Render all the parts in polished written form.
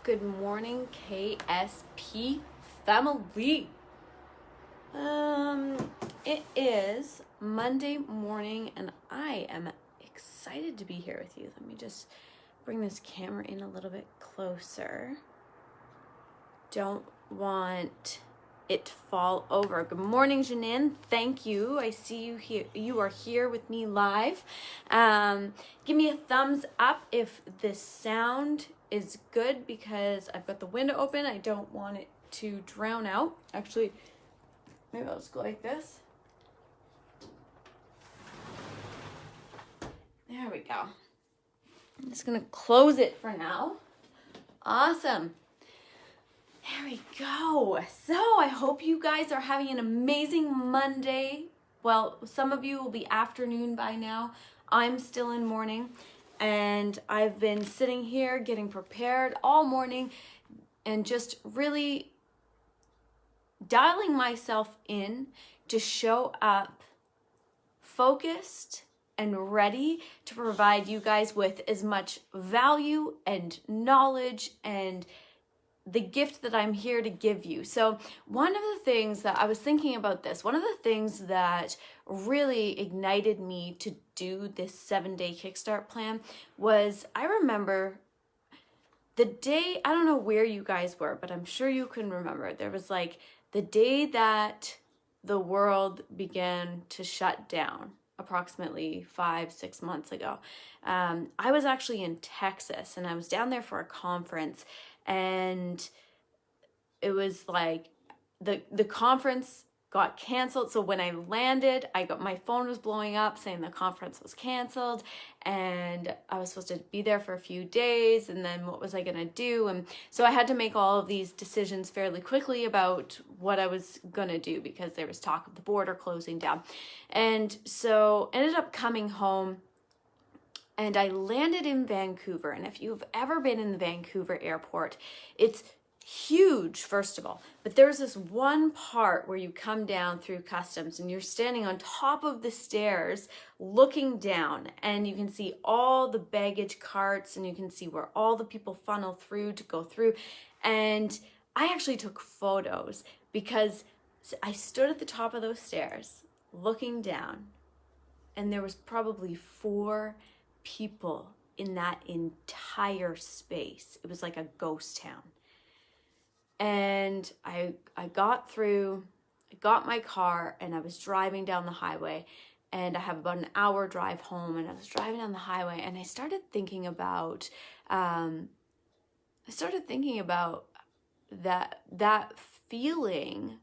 Good morning, KSP family. It is Monday morning and I am excited to be here with you. Let me just bring this camera in a little bit closer. Don't want it to fall over. Good morning, Janine. Thank you. I see you here. You are here with me live. Give me a thumbs up if this sound is good because I've got the window open. I don't want it to drown out. Actually, maybe I'll just go like this. There we go. I'm just gonna close it for now. Awesome. There we go. So I hope you guys are having an amazing Monday. Well, some of you will be afternoon by now. I'm still in morning, and I've been sitting here getting prepared all morning and just really dialing myself in to show up focused and ready to provide you guys with as much value and knowledge and the gift that I'm here to give you. So one of the things that I was thinking about this, one of the things that really ignited me to do this 7-day Kickstart plan was I remember the day, I don't know where you guys were, but I'm sure you can remember. There was like the day that the world began to shut down, approximately 5-6 months ago. I was actually in Texas and I was down there for a conference, and it was like the conference got canceled. So when I landed, my phone was blowing up saying the conference was canceled, and I was supposed to be there for a few days, and then what was I gonna do? And so I had to make all of these decisions fairly quickly about what I was gonna do because there was talk of the border closing down. And so ended up coming home, and I landed in Vancouver. And if you've ever been in the Vancouver airport, it's huge, first of all. But there's this one part where you come down through customs and you're standing on top of the stairs looking down, and you can see all the baggage carts and you can see where all the people funnel through to go through. And I actually took photos because I stood at the top of those stairs looking down, and there was probably 4 people in that entire space. It was like a ghost town. And I got through, I got my car, and I was driving down the highway, and I have about an hour drive home, and I was driving down the highway, and I started thinking about that feeling,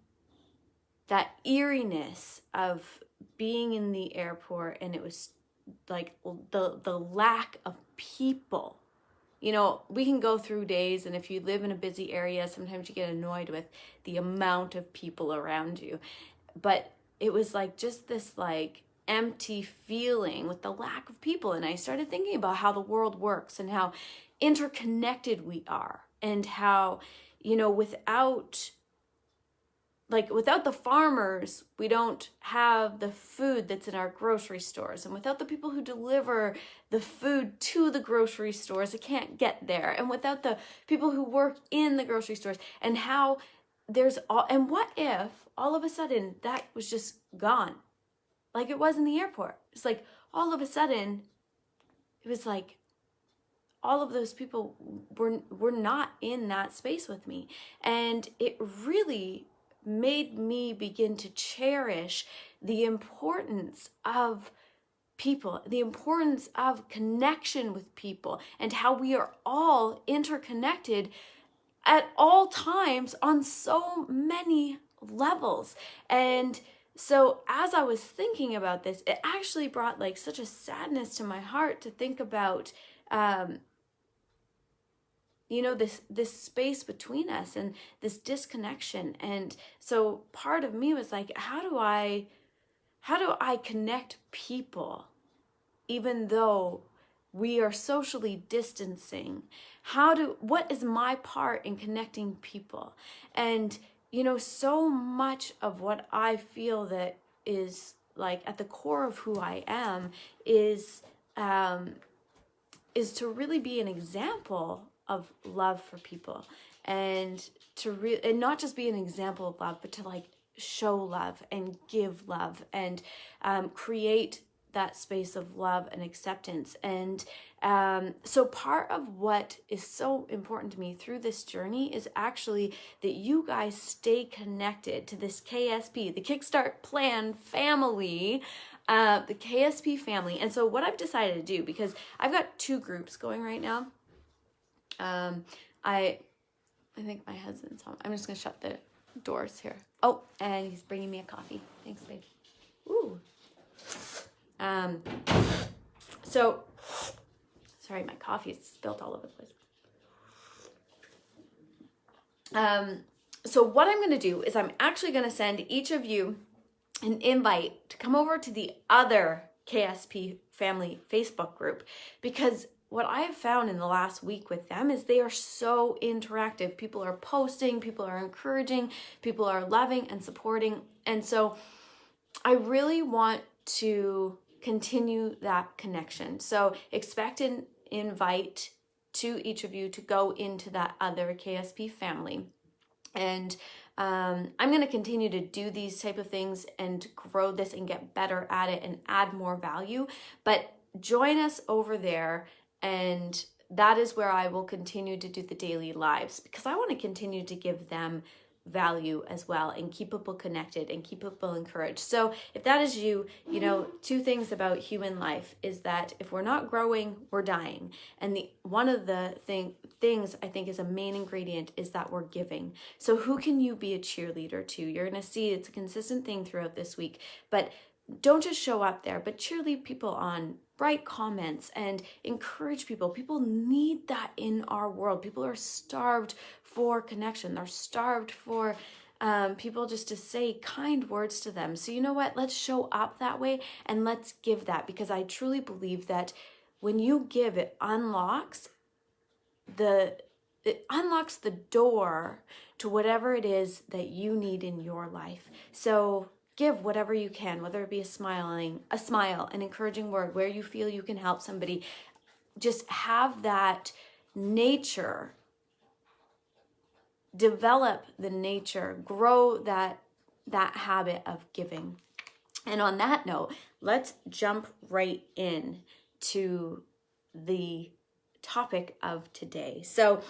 that eeriness of being in the airport, and it was like the lack of people. You know, we can go through days, and if you live in a busy area, sometimes you get annoyed with the amount of people around you. But it was like just this like empty feeling with the lack of people. And I started thinking about how the world works and how interconnected we are, and how, you know, without the farmers, we don't have the food that's in our grocery stores. And without the people who deliver the food to the grocery stores, it can't get there. And without the people who work in the grocery stores, and how and what if all of a sudden that was just gone? Like it was in the airport. It's like all of a sudden, it was like all of those people were not in that space with me. And it really made me begin to cherish the importance of people, the importance of connection with people, and how we are all interconnected at all times on so many levels. And so as I was thinking about this, it actually brought like such a sadness to my heart to think about you know, this space between us and this disconnection. And so part of me was like, how do I connect people even though we are socially distancing? What is my part in connecting people? And, you know, so much of what I feel that is like at the core of who I am is to really be an example of love for people, and and not just be an example of love, but to like show love and give love and create that space of love and acceptance. And so part of what is so important to me through this journey is actually that you guys stay connected to this KSP, the Kickstart Plan family, the KSP family. And so what I've decided to do, because I've got 2 groups going right now, I think my husband's home. I'm just gonna shut the doors here. Oh, and he's bringing me a coffee. Thanks, babe. Ooh. So, sorry, my coffee is spilled all over the place. So what I'm gonna do is I'm actually gonna send each of you an invite to come over to the other KSP family Facebook group, because what I have found in the last week with them is they are so interactive. People are posting, people are encouraging, people are loving and supporting. And so I really want to continue that connection. So expect an invite to each of you to go into that other KSP family. And I'm going to continue to do these type of things and grow this and get better at it and add more value. But join us over there, and that is where I will continue to do the daily lives, because I want to continue to give them value as well and keep people connected and keep people encouraged. So if that is you, 2 things about human life is that if we're not growing, we're dying. And one of the things I think is a main ingredient is that we're giving. So who can you be a cheerleader to? You're going to see it's a consistent thing throughout this week, but don't just show up there, but cheerlead people on, write comments and encourage people. People need that in our world. People are starved for connection. They're starved for people just to say kind words to them. So you know what? Let's show up that way and let's give that, because I truly believe that when you give, it unlocks the door to whatever it is that you need in your life. So give whatever you can, whether it be a smile, an encouraging word, where you feel you can help somebody. Just have that nature, develop the nature, grow that habit of giving. And on that note, let's jump right in to the topic of today. So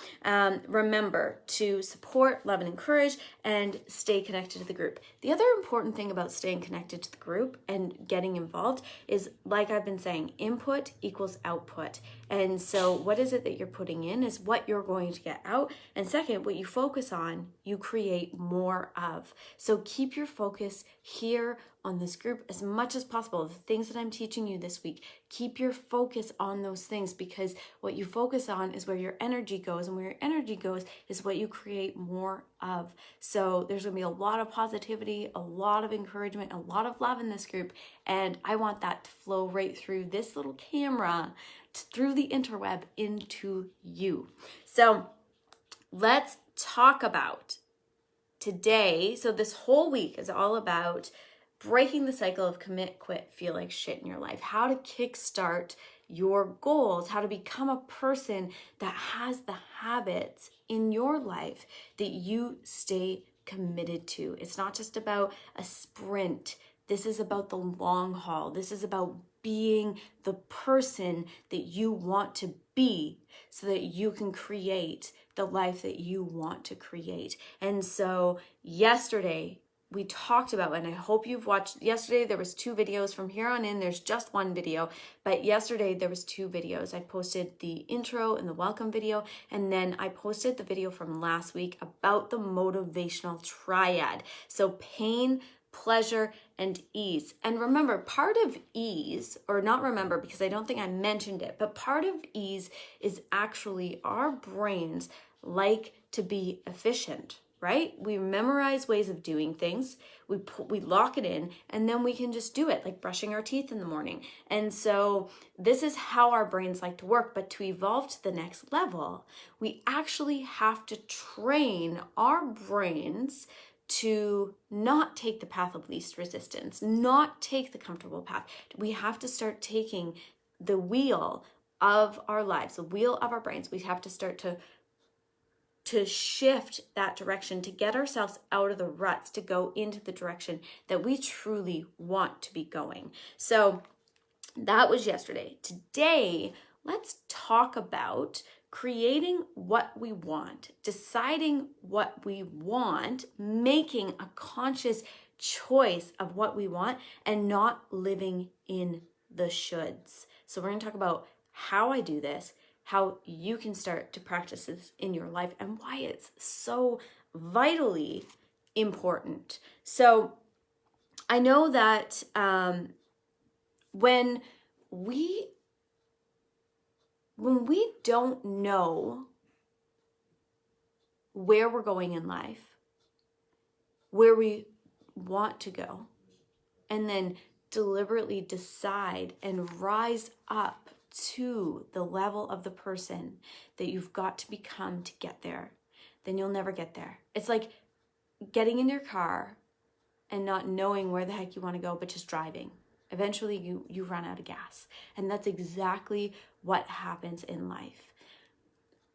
remember to support, love, and encourage, and stay connected to the group. The other important thing about staying connected to the group and getting involved is, like I've been saying, input equals output. And so what is it that you're putting in is what you're going to get out. And second, what you focus on, you create more of. So keep your focus here on this group as much as possible. The things that I'm teaching you this week, keep your focus on those things, because what you focus on is where your energy goes, and where your energy goes is what you create more of. So there's gonna be a lot of positivity, a lot of encouragement, a lot of love in this group, and I want that to flow right through this little camera, through the interweb into you. So let's talk about today. So this whole week is all about breaking the cycle of commit, quit, feel like shit in your life, how to kickstart your goals, how to become a person that has the habits in your life that you stay committed to. It's not just about a sprint. This is about the long haul. This is about being the person that you want to be so that you can create the life that you want to create. And so yesterday, we talked about, and I hope you've watched, yesterday there was 2 videos. From here on in, there's just 1 video, but yesterday there was 2 videos. I posted the intro and the welcome video, and then I posted the video from last week about the motivational triad. So pain, pleasure, and ease. And remember, part of ease, or not remember because I don't think I mentioned it, but part of ease is actually our brains like to be efficient, right? We memorize ways of doing things, we lock it in, and then we can just do it, like brushing our teeth in the morning. And so this is how our brains like to work. But to evolve to the next level, we actually have to train our brains to not take the path of least resistance, not take the comfortable path. We have to start taking the wheel of our lives, the wheel of our brains, we have to start to shift that direction, to get ourselves out of the ruts, to go into the direction that we truly want to be going. So that was yesterday. Today, let's talk about creating what we want, deciding what we want, making a conscious choice of what we want, and not living in the shoulds. So we're going to talk about how I do this, how you can start to practice this in your life, and why it's so vitally important. So I know that when we don't know where we're going in life, where we want to go, and then deliberately decide and rise up to the level of the person that you've got to become to get there, then you'll never get there. It's like getting in your car and not knowing where the heck you want to go, but just driving. Eventually you run out of gas. And that's exactly what happens in life.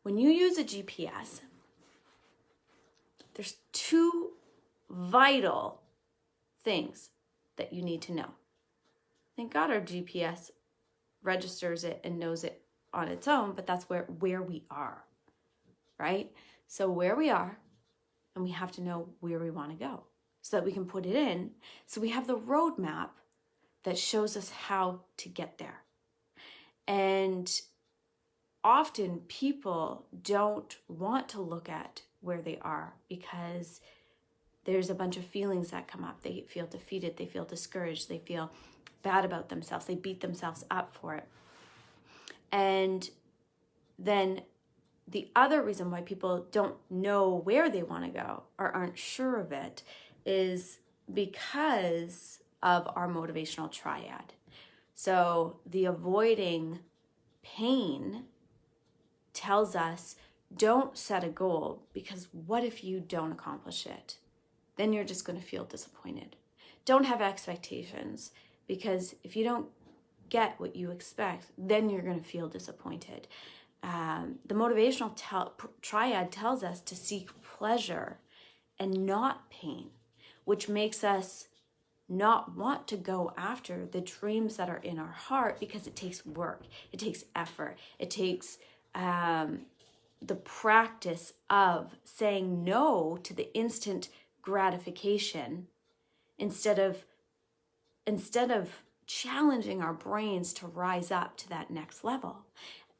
When you use a GPS, there's two vital things that you need to know. Thank God our GPS registers it and knows it on its own, but that's where we are, right? So where we are, and we have to know where we want to go so that we can put it in. So we have the roadmap that shows us how to get there. And often people don't want to look at where they are because there's a bunch of feelings that come up. They feel defeated, they feel discouraged, they feel bad about themselves, they beat themselves up for it. And then the other reason why people don't know where they want to go or aren't sure of it is because of our motivational triad. So the avoiding pain tells us don't set a goal, because what if you don't accomplish it? Then you're just going to feel disappointed. Don't have expectations, because if you don't get what you expect, then you're going to feel disappointed. The motivational triad tells us to seek pleasure and not pain, which makes us not want to go after the dreams that are in our heart, because it takes work, it takes effort, it takes the practice of saying no to the instant gratification instead of challenging our brains to rise up to that next level.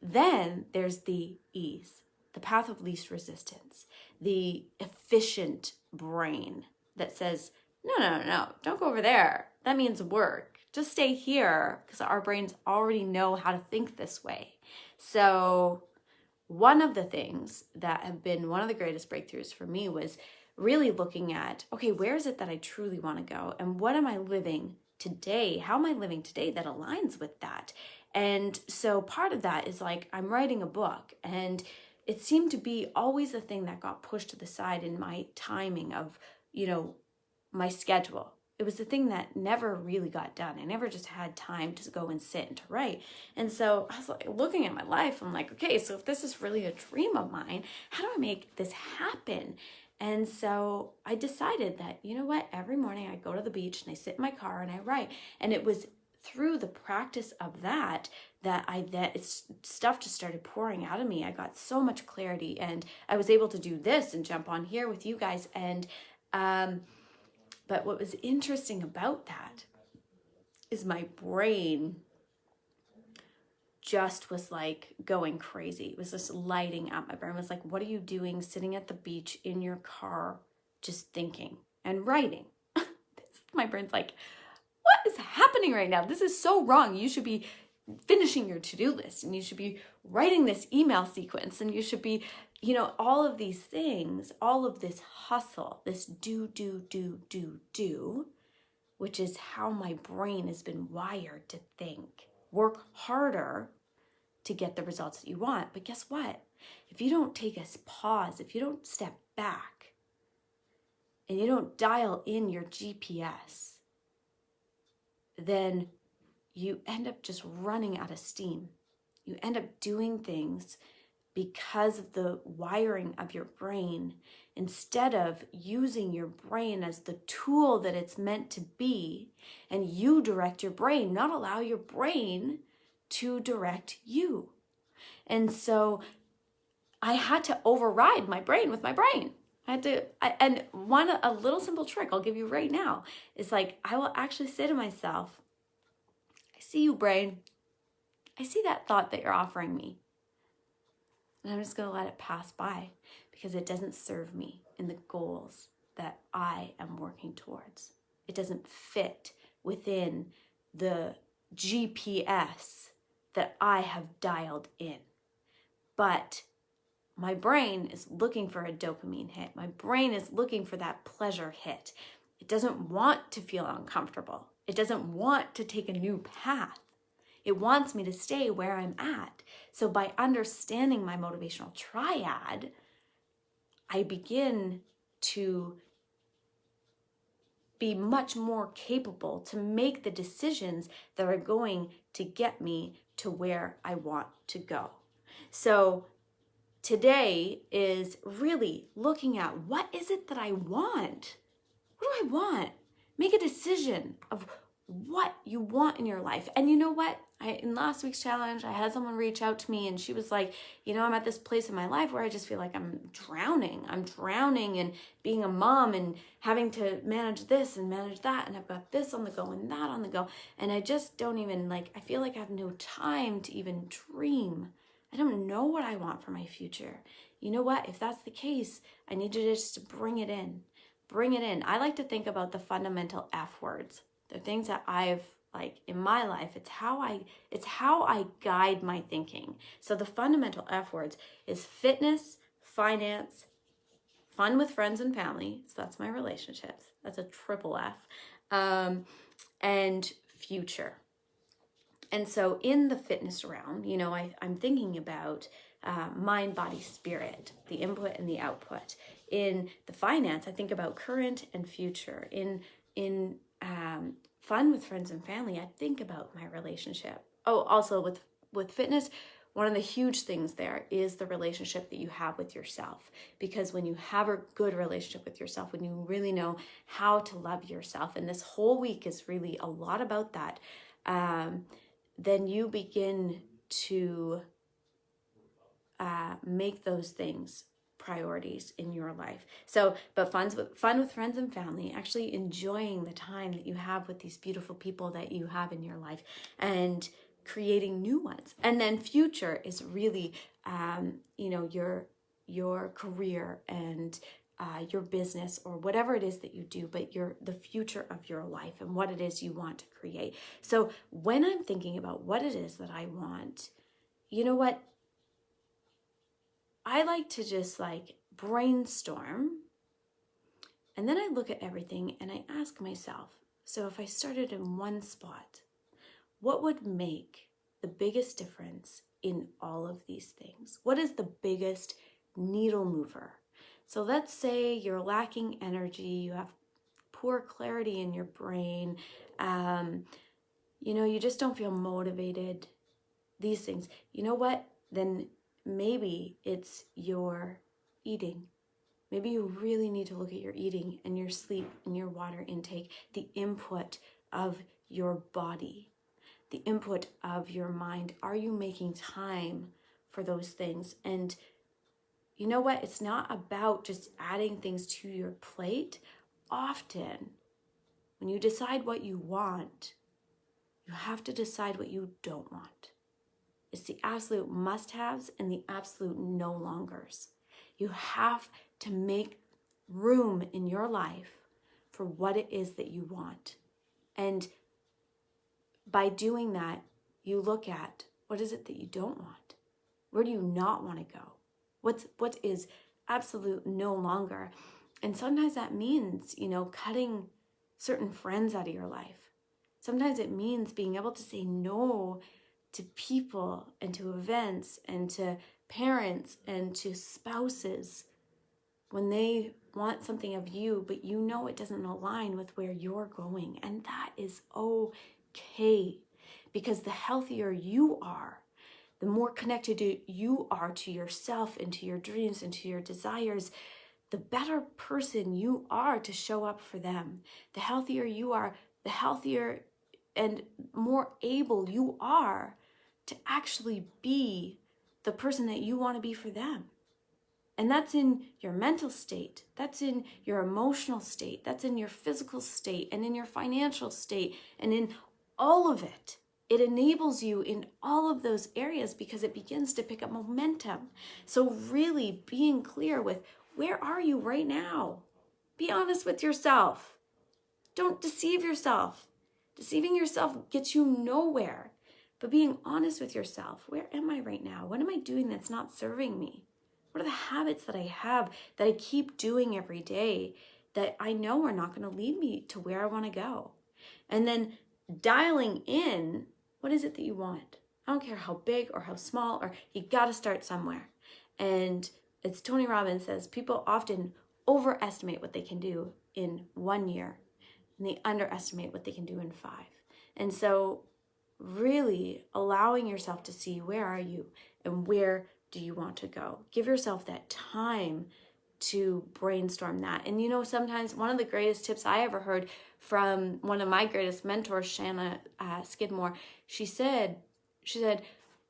Then there's the ease, the path of least resistance, the efficient brain that says, no, don't go over there. That means work. Just stay here, because our brains already know how to think this way. So one of the things that have been one of the greatest breakthroughs for me was really looking at, okay, where is it that I truly want to go? And what am I living today? How am I living today that aligns with that? And so part of that is like, I'm writing a book, and it seemed to be always the thing that got pushed to the side in my timing of, my schedule. It was the thing that never really got done. I never just had time to go and sit and to write. And so I was like looking at my life, I'm like, okay, so if this is really a dream of mine, how do I make this happen? And so I decided that, you know what, every morning I go to the beach and I sit in my car and I write. And it was through the practice of that stuff just started pouring out of me. I got so much clarity, and I was able to do this and jump on here with you guys. And but what was interesting about that is my brain just was like going crazy. It was just lighting up. My brain was like, what are you doing sitting at the beach in your car, just thinking and writing? My brain's like, what is happening right now? This is so wrong. You should be finishing your to-do list, and you should be writing this email sequence, and you should be, all of these things, all of this hustle, this do, which is how my brain has been wired to think. Work harder to get the results that you want. But guess what? If you don't take a pause, if you don't step back, and you don't dial in your GPS, then you end up just running out of steam. You end up doing things because of the wiring of your brain, instead of using your brain as the tool that it's meant to be, and you direct your brain, not allow your brain to direct you. And so I had to override my brain with my brain. And a little simple trick I'll give you right now is like, I will actually say to myself, I see you, brain. I see that thought that you're offering me. And I'm just going to let it pass by because it doesn't serve me in the goals that I am working towards. It doesn't fit within the GPS that I have dialed in. But my brain is looking for a dopamine hit. My brain is looking for that pleasure hit. It doesn't want to feel uncomfortable. It doesn't want to take a new path. It wants me to stay where I'm at. So by understanding my motivational triad, I begin to be much more capable to make the decisions that are going to get me to where I want to go. So today is really looking at, what is it that I want? What do I want? Make a decision of what you want in your life. And you know what? In last week's challenge, I had someone reach out to me and she was like, I'm at this place in my life where I just feel like I'm drowning. I'm drowning in being a mom and having to manage this and manage that. And I've got this on the go and that on the go. And I just don't even I feel like I have no time to even dream. I don't know what I want for my future. You know what? If that's the case, I need you just to bring it in. Bring it in. I like to think about the fundamental F words. The things that I've in my life, it's how I guide my thinking. So the fundamental F words is fitness, finance, fun with friends and family. So that's my relationships. That's a triple F. And future. And so in the fitness realm, I'm thinking about mind, body, spirit, the input and the output. In the finance, I think about current and future. In fun with friends and family, I think about my relationship. Oh, also with fitness, one of the huge things there is the relationship that you have with yourself. Because when you have a good relationship with yourself, when you really know how to love yourself, and this whole week is really a lot about that, then you begin to make those things priorities in your life. So, but fun with friends and family, actually enjoying the time that you have with these beautiful people that you have in your life and creating new ones. And then future is really, your career and your business or whatever it is that you do, but the future of your life and what it is you want to create. So when I'm thinking about what it is that I want, you know what? I like to just brainstorm, and then I look at everything and I ask myself, so if I started in one spot, what would make the biggest difference in all of these things? What is the biggest needle mover? So let's say you're lacking energy, you have poor clarity in your brain, you just don't feel motivated, these things. You know what? Then maybe it's your eating. Maybe you really need to look at your eating and your sleep and your water intake, the input of your body, the input of your mind. Are you making time for those things? And you know what? It's not about just adding things to your plate. Often, when you decide what you want, you have to decide what you don't want. It's the absolute must-haves and the absolute no-longers. You have to make room in your life for what it is that you want. And by doing that, you look at, what is it that you don't want? Where do you not want to go? What is absolute no longer? And sometimes that means, cutting certain friends out of your life. Sometimes it means being able to say no to people and to events and to parents and to spouses when they want something of you, but it doesn't align with where you're going. And that is okay, because the healthier you are, the more connected you are to yourself and to your dreams and to your desires, the better person you are to show up for them. The healthier you are, the healthier and more able you are to actually be the person that you want to be for them. And that's in your mental state, that's in your emotional state, that's in your physical state, and in your financial state, and in all of it. It enables you in all of those areas because it begins to pick up momentum. So really being clear with, where are you right now? Be honest with yourself. Don't deceive yourself. Deceiving yourself gets you nowhere. But being honest with yourself, where am I right now? What am I doing that's not serving me? What are the habits that I have that I keep doing every day that I know are not going to lead me to where I want to go? And then dialing in, what is it that you want? I don't care how big or how small, or you got to start somewhere. And it's Tony Robbins says, people often overestimate what they can do in 1 year, and they underestimate what they can do in 5. And so really allowing yourself to see, where are you and where do you want to go? Give yourself that time to brainstorm that. And you know, sometimes one of the greatest tips I ever heard from one of my greatest mentors, Shanna Skidmore, she said,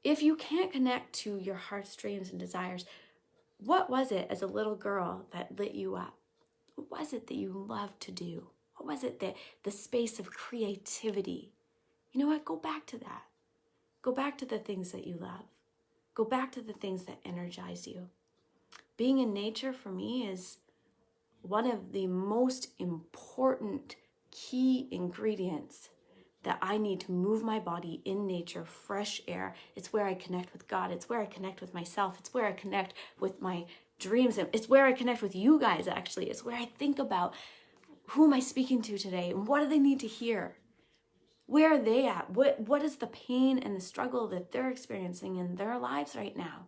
if you can't connect to your heart's dreams and desires, what was it as a little girl that lit you up? What was it that you loved to do? What was it that the space of creativity? You know what? Go back to that. Go back to the things that you love. Go back to the things that energize you. Being in nature for me is one of the most important key ingredients that I need to move my body in nature, fresh air. It's where I connect with God. It's where I connect with myself. It's where I connect with my dreams. It's where I connect with you guys, actually. It's where I think about, who am I speaking to today? And what do they need to hear? Where are they at? What is the pain and the struggle that they're experiencing in their lives right now?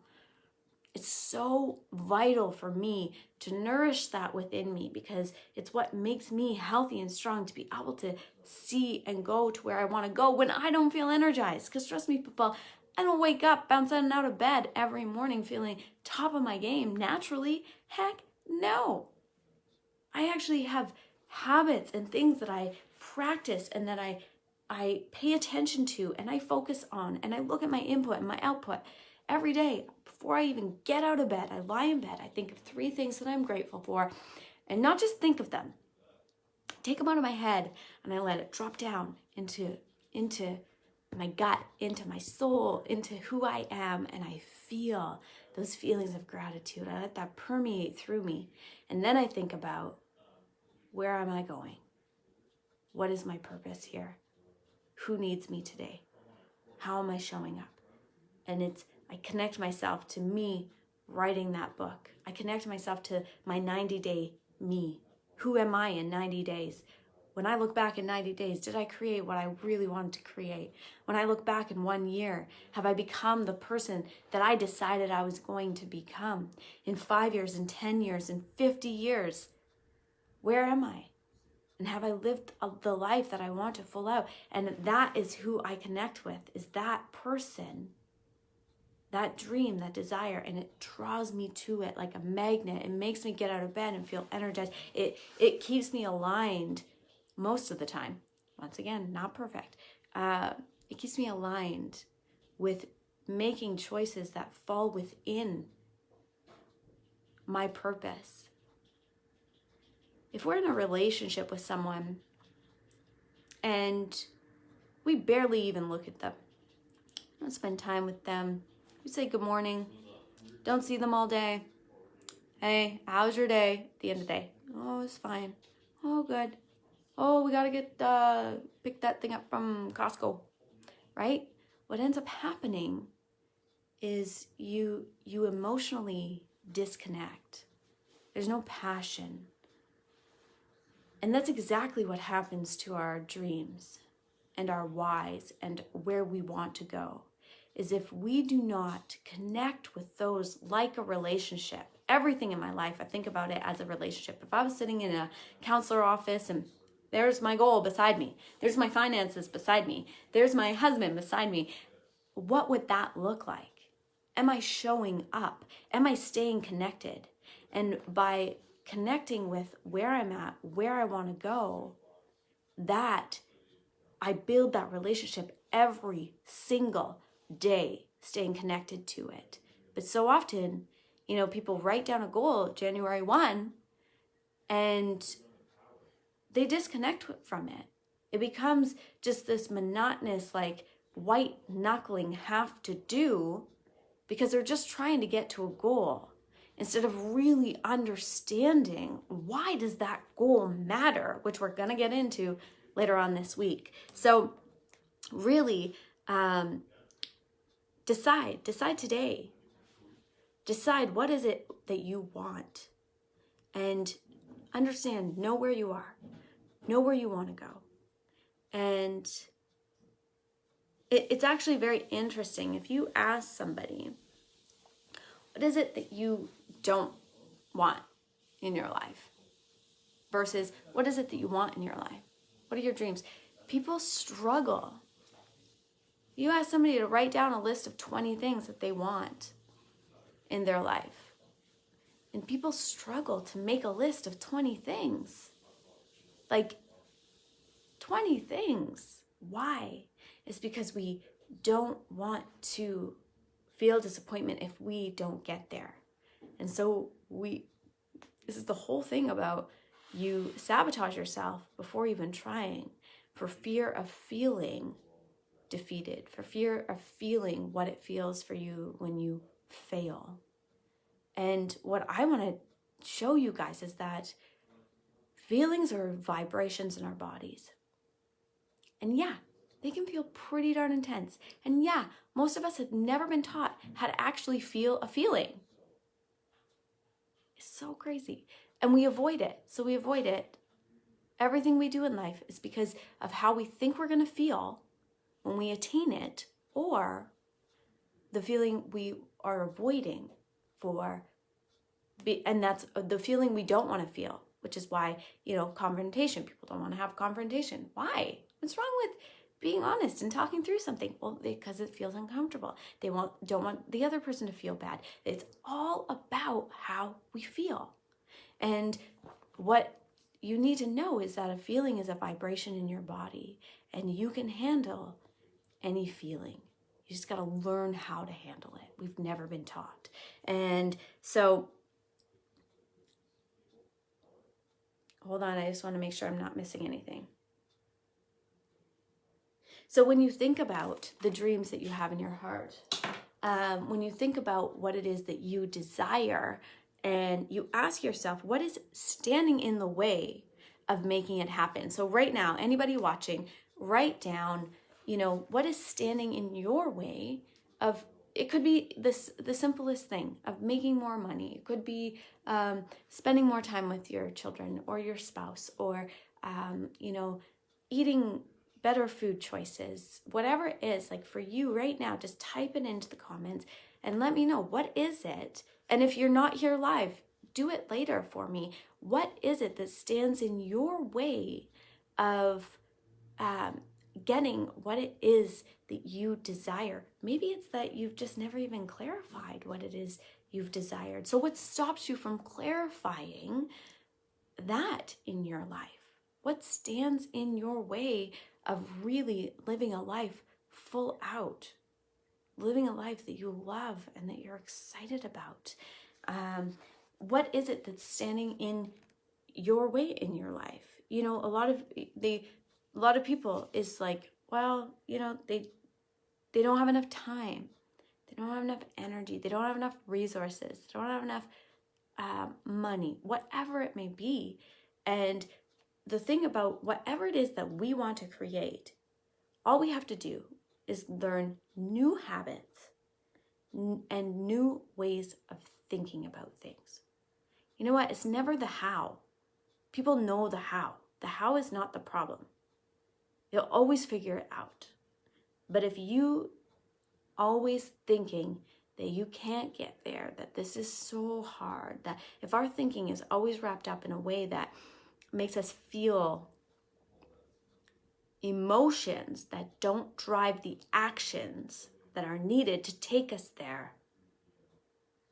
It's so vital for me to nourish that within me, because it's what makes me healthy and strong to be able to see and go to where I want to go when I don't feel energized. Because trust me, people, I don't wake up bouncing out of bed every morning feeling top of my game naturally. Heck no. I actually have habits and things that I practice and that I pay attention to and I focus on, and I look at my input and my output every day. Before I even get out of bed, I lie in bed, I think of 3 things that I'm grateful for, and not just think of them. Take them out of my head and I let it drop down into my gut, into my soul, into who I am, and I feel those feelings of gratitude. I let that permeate through me. And then I think about, where am I going? What is my purpose here? Who needs me today? How am I showing up? And I connect myself to me writing that book. I connect myself to my 90-day me. Who am I in 90 days? When I look back in 90 days, did I create what I really wanted to create? When I look back in 1 year, have I become the person that I decided I was going to become? In 5 years, in 10 years, in 50 years, where am I? And have I lived the life that I want to full out? And that is who I connect with, is that person, that dream, that desire, and it draws me to it like a magnet. It makes me get out of bed and feel energized. It keeps me aligned most of the time. Once again, not perfect. It keeps me aligned with making choices that fall within my purpose. If we're in a relationship with someone and we barely even look at them, don't spend time with them, we say good morning, don't see them all day. Hey, how's your day? At the end of the day, oh, it's fine. Oh, good. Oh, we gotta pick that thing up from Costco, right? What ends up happening is you emotionally disconnect. There's no passion. And that's exactly what happens to our dreams and our whys and where we want to go, is if we do not connect with those like a relationship. Everything in my life, I think about it as a relationship. If I was sitting in a counselor office and there's my goal beside me, there's my finances beside me, there's my husband beside me, what would that look like? Am I showing up? Am I staying connected? And by connecting with where I'm at, where I want to go, that I build that relationship every single day, staying connected to it. But so often, people write down a goal January 1 and they disconnect from it. It becomes just this monotonous, like white knuckling have to do because they're just trying to get to a goal instead of really understanding why does that goal matter, which we're going to get into later on this week. So really decide today. Decide what is it that you want and understand, know where you are, know where you want to go. And it's actually very interesting if you ask somebody, what is it that you don't want in your life versus what is it that you want in your life? What are your dreams? People struggle. You ask somebody to write down a list of 20 things that they want in their life, and people struggle to make a list of 20 things. Like 20 things. Why? It's because we don't want to feel disappointment if we don't get there. And so this is the whole thing about you sabotage yourself before even trying for fear of feeling defeated, for fear of feeling what it feels for you when you fail. And what I want to show you guys is that feelings are vibrations in our bodies. And yeah, they can feel pretty darn intense. And yeah, most of us have never been taught how to actually feel a feeling. It's so crazy. And we avoid it. So we avoid it. Everything we do in life is because of how we think we're going to feel when we attain it, or the feeling we are avoiding and that's the feeling we don't want to feel, which is why, confrontation. People don't want to have confrontation. Why? What's wrong with being honest and talking through something? Well, because it feels uncomfortable. They don't want the other person to feel bad. It's all about how we feel. And what you need to know is that a feeling is a vibration in your body, and you can handle any feeling. You just got to learn how to handle it. We've never been taught. And so, hold on, I just want to make sure I'm not missing anything. So when you think about the dreams that you have in your heart, when you think about what it is that you desire, and you ask yourself, what is standing in the way of making it happen? So right now, anybody watching, write down, what is standing in your way of, it could be the simplest thing of making more money. It could be spending more time with your children or your spouse, or, eating better food choices, whatever it is. Like for you right now, just type it into the comments and let me know, what is it? And if you're not here live, do it later for me. What is it that stands in your way of getting what it is that you desire? Maybe it's that you've just never even clarified what it is you've desired. So what stops you from clarifying that in your life? What stands in your way of really living a life full out, living a life that you love and that you're excited about? What is it that's standing in your way in your life? A lot of people is like, well, they don't have enough time. They don't have enough energy. They don't have enough resources. They don't have enough money, whatever it may be. And the thing about whatever it is that we want to create, all we have to do is learn new habits and new ways of thinking about things. You know what? It's never the how. People know the how. The how is not the problem. They'll always figure it out. But if you always thinking that you can't get there, that this is so hard, that if our thinking is always wrapped up in a way that makes us feel emotions that don't drive the actions that are needed to take us there,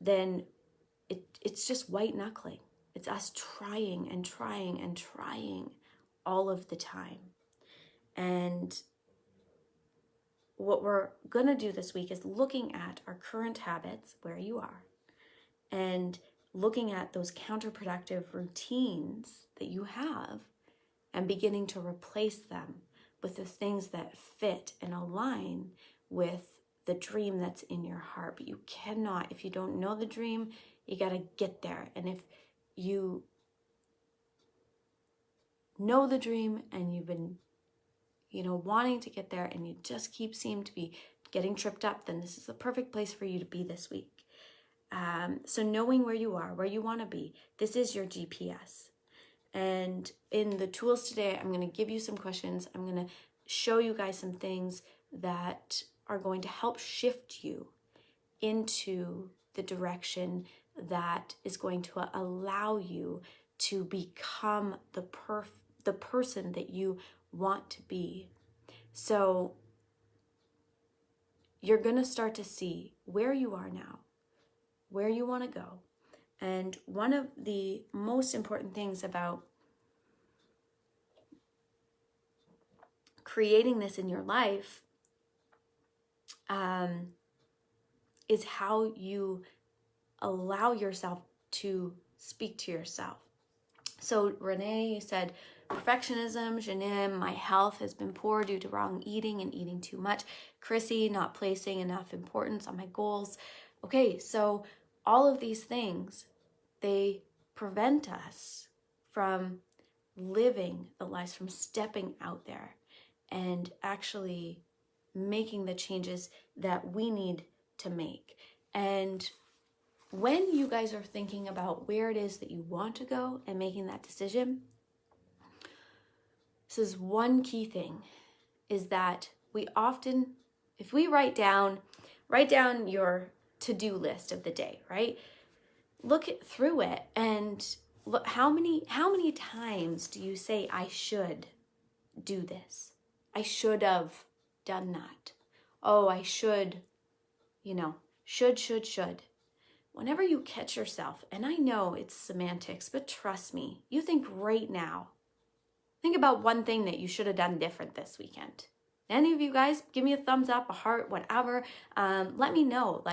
then it's just white knuckling. It's us trying and trying and trying all of the time. And what we're going to do this week is looking at our current habits, where you are, and looking at those counterproductive routines that you have and beginning to replace them with the things that fit and align with the dream that's in your heart. But you cannot, if you don't know the dream, you got to get there. And if you know the dream and you've been, wanting to get there and you just seem to be getting tripped up, then this is the perfect place for you to be this week. So knowing where you are, where you want to be, this is your GPS. And in the tools today, I'm going to give you some questions. I'm going to show you guys some things that are going to help shift you into the direction that is going to allow you to become the person that you want to be. So you're going to start to see where you are now, where you want to go. And one of the most important things about creating this in your life is how you allow yourself to speak to yourself. So Renee, you said, perfectionism. Janim, my health has been poor due to wrong eating and eating too much. Chrissy, not placing enough importance on my goals. Okay, so all of these things, they prevent us from living the lives, from stepping out there and actually making the changes that we need to make. And when you guys are thinking about where it is that you want to go and making that decision, this is one key thing, is that we often, if we write down your to-do list of the day, right? Look through it and look, how many times do you say, I should do this? I should have done that. Oh, I should, should. Whenever you catch yourself, and I know it's semantics, but trust me, you think right now, think about one thing that you should have done different this weekend. Any of you guys, give me a thumbs up, a heart, whatever. Let me know,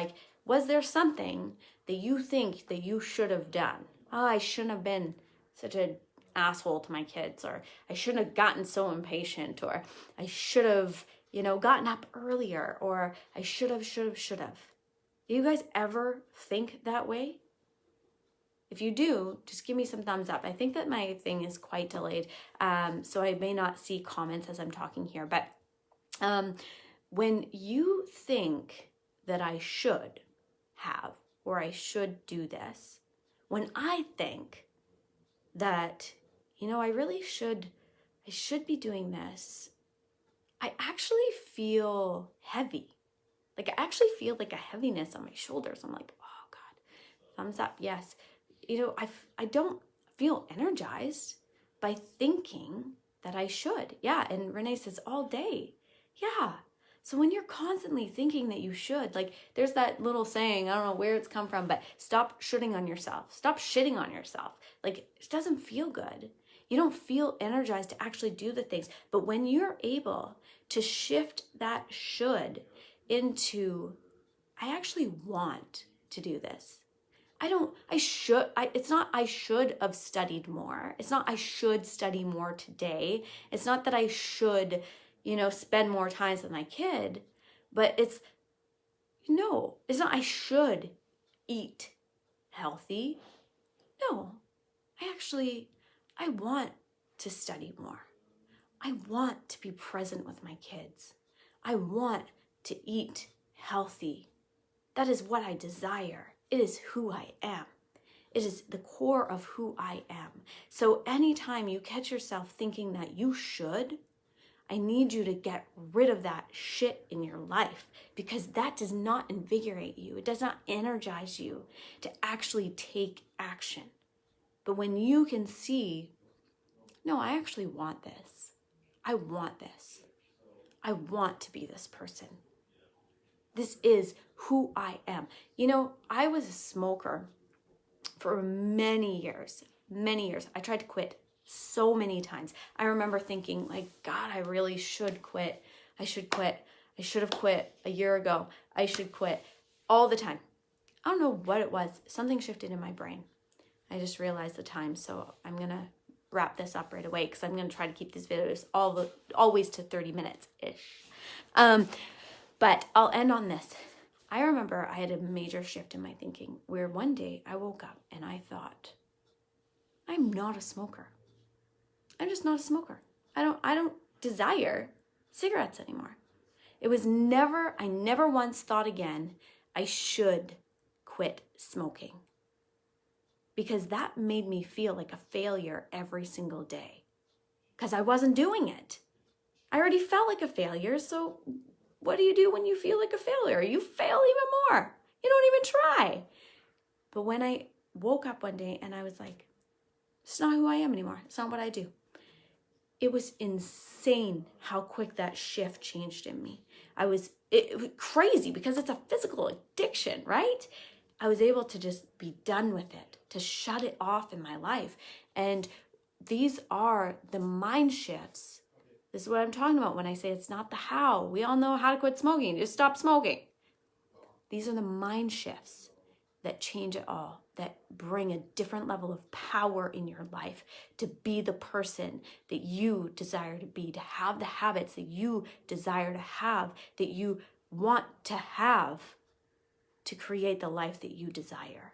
was there something that you think that you should have done? Oh, I shouldn't have been such an asshole to my kids, or I shouldn't have gotten so impatient, or I should have, gotten up earlier, or I should have. Do you guys ever think that way? If you do, just give me some thumbs up. I think that my thing is quite delayed, so I may not see comments as I'm talking here. But when you think that I should have, or I should do this, when I think that, I should be doing this, I actually feel heavy. I actually feel like a heaviness on my shoulders. I'm like, oh God, thumbs up, yes. I don't feel energized by thinking that I should. Yeah, and Renee says all day. Yeah. So when you're constantly thinking that you should, there's that little saying, I don't know where it's come from, but stop shitting on yourself. Stop shitting on yourself. It doesn't feel good. You don't feel energized to actually do the things. But when you're able to shift that should into, I actually want to do this. It's not I should have studied more. It's not I should study more today. It's not that I should, spend more time with my kid, but it's not I should eat healthy. No, I want to study more. I want to be present with my kids. I want to eat healthy. That is what I desire. It is who I am. It is the core of who I am. So anytime you catch yourself thinking that you should, I need you to get rid of that shit in your life, because that does not invigorate you. It does not energize you to actually take action. But when you can see, no, I actually want this. I want this. I want to be this person. This is who I am. You know, I was a smoker for many years. I tried to quit so many times. I remember thinking, like, God, I really should quit. I should quit. I should have quit a year ago. I should quit all the time. I don't know what it was. Something shifted in my brain. I just realized the time, so I'm going to wrap this up right away because I'm going to try to keep these videos always to 30 minutes-ish. But I'll end on this. I remember I had a major shift in my thinking where one day I woke up and I thought, I'm not a smoker. I'm just not a smoker. I don't desire cigarettes anymore. I never once thought again, I should quit smoking. Because that made me feel like a failure every single day. Because I wasn't doing it. I already felt like a failure, so what do you do when you feel like a failure? You fail even more. You don't even try. But when I woke up one day and I was like, it's not who I am anymore. It's not what I do. It was insane how quick that shift changed in me. It was crazy because it's a physical addiction, right? I was able to just be done with it, to shut it off in my life. And these are the mind shifts. This is what I'm talking about when I say it's not the how. We all know how to quit smoking. Just stop smoking. These are the mind shifts that change it all, that bring a different level of power in your life, to be the person that you desire to be, to have the habits that you desire to have, that you want to have, to create the life that you desire.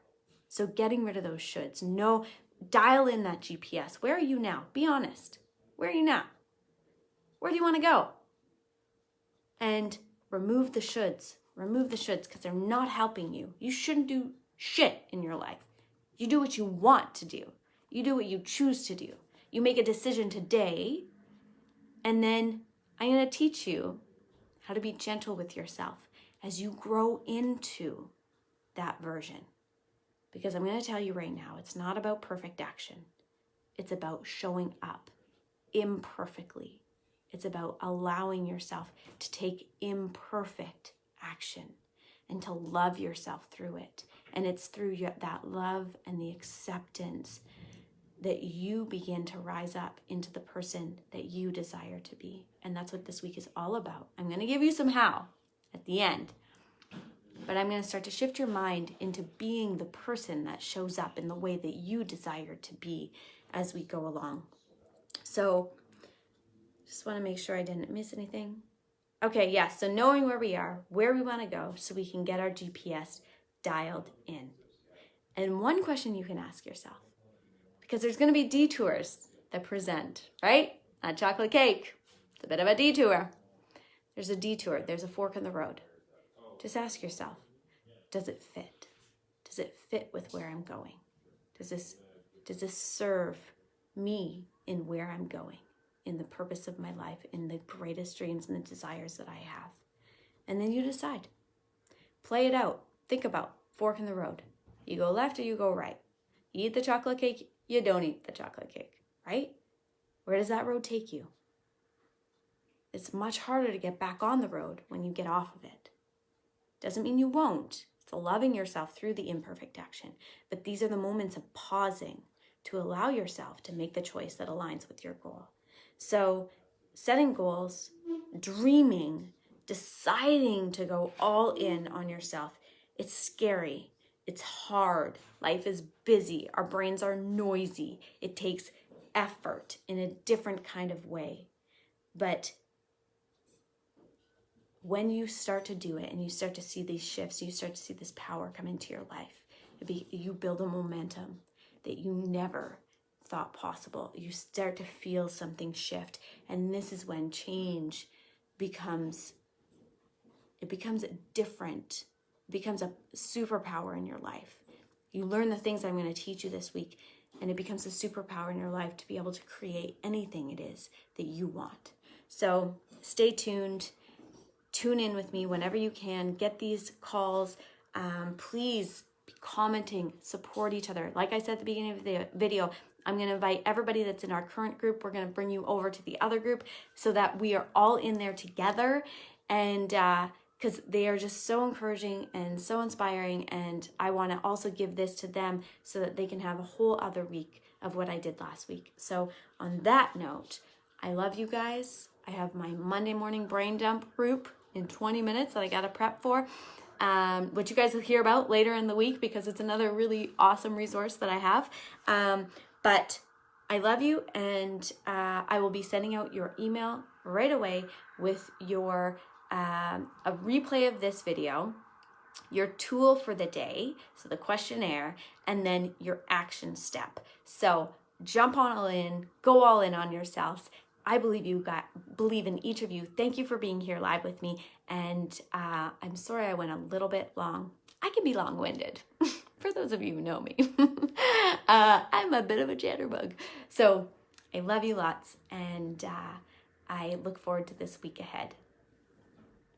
So getting rid of those shoulds. No, dial in that GPS. Where are you now? Be honest. Where are you now? Where do you want to go? And remove the shoulds. Remove the shoulds because they're not helping you. You shouldn't do shit in your life. You do what you want to do. You do what you choose to do. You make a decision today, and then I'm going to teach you how to be gentle with yourself as you grow into that version. Because I'm going to tell you right now, it's not about perfect action. It's about showing up imperfectly. It's about allowing yourself to take imperfect action and to love yourself through it. And it's through that love and the acceptance that you begin to rise up into the person that you desire to be. And that's what this week is all about. I'm going to give you some how at the end. But I'm going to start to shift your mind into being the person that shows up in the way that you desire to be as we go along. So just want to make sure I didn't miss anything. Okay, yeah, so knowing where we are, where we want to go, so we can get our GPS dialed in. And one question you can ask yourself, because there's going to be detours that present, right? That chocolate cake, it's a bit of a detour. There's a detour, there's a fork in the road. Just ask yourself, does it fit? Does it fit with where I'm going? Does this serve me in where I'm going, in the purpose of my life, in the greatest dreams and the desires that I have? And then you decide. Play it out. Think about fork in the road. You go left or you go right. You eat the chocolate cake, you don't eat the chocolate cake, right? Where does that road take you? It's much harder to get back on the road when you get off of it. Doesn't mean you won't. It's loving yourself through the imperfect action. But these are the moments of pausing to allow yourself to make the choice that aligns with your goal. So setting goals, dreaming, deciding to go all in on yourself, it's scary. It's hard. Life is busy. Our brains are noisy. It takes effort in a different kind of way. But when you start to do it and you start to see these shifts, you start to see this power come into your life. You build a momentum that you never thought possible. You start to feel something shift. And this is when change becomes different. It becomes a superpower in your life. You learn the things I'm going to teach you this week, and it becomes a superpower in your life to be able to create anything it is that you want. So stay tuned. Tune in with me whenever you can. Get these calls. Please be commenting, support each other. Like I said at the beginning of the video, I'm going to invite everybody that's in our current group. We're going to bring you over to the other group so that we are all in there together. And because they are just so encouraging and so inspiring. And I want to also give this to them so that they can have a whole other week of what I did last week. So on that note, I love you guys. I have my Monday morning brain dump group in 20 minutes that I got to prep for, which you guys will hear about later in the week because it's another really awesome resource that I have. But I love you, and I will be sending out your email right away with your a replay of this video, your tool for the day, so the questionnaire, and then your action step. So jump on all in, go all in on yourselves. I believe in each of you. Thank you for being here live with me. And I'm sorry I went a little bit long. I can be long-winded. For those of you who know me, I'm a bit of a chatterbug. So I love you lots, and I look forward to this week ahead.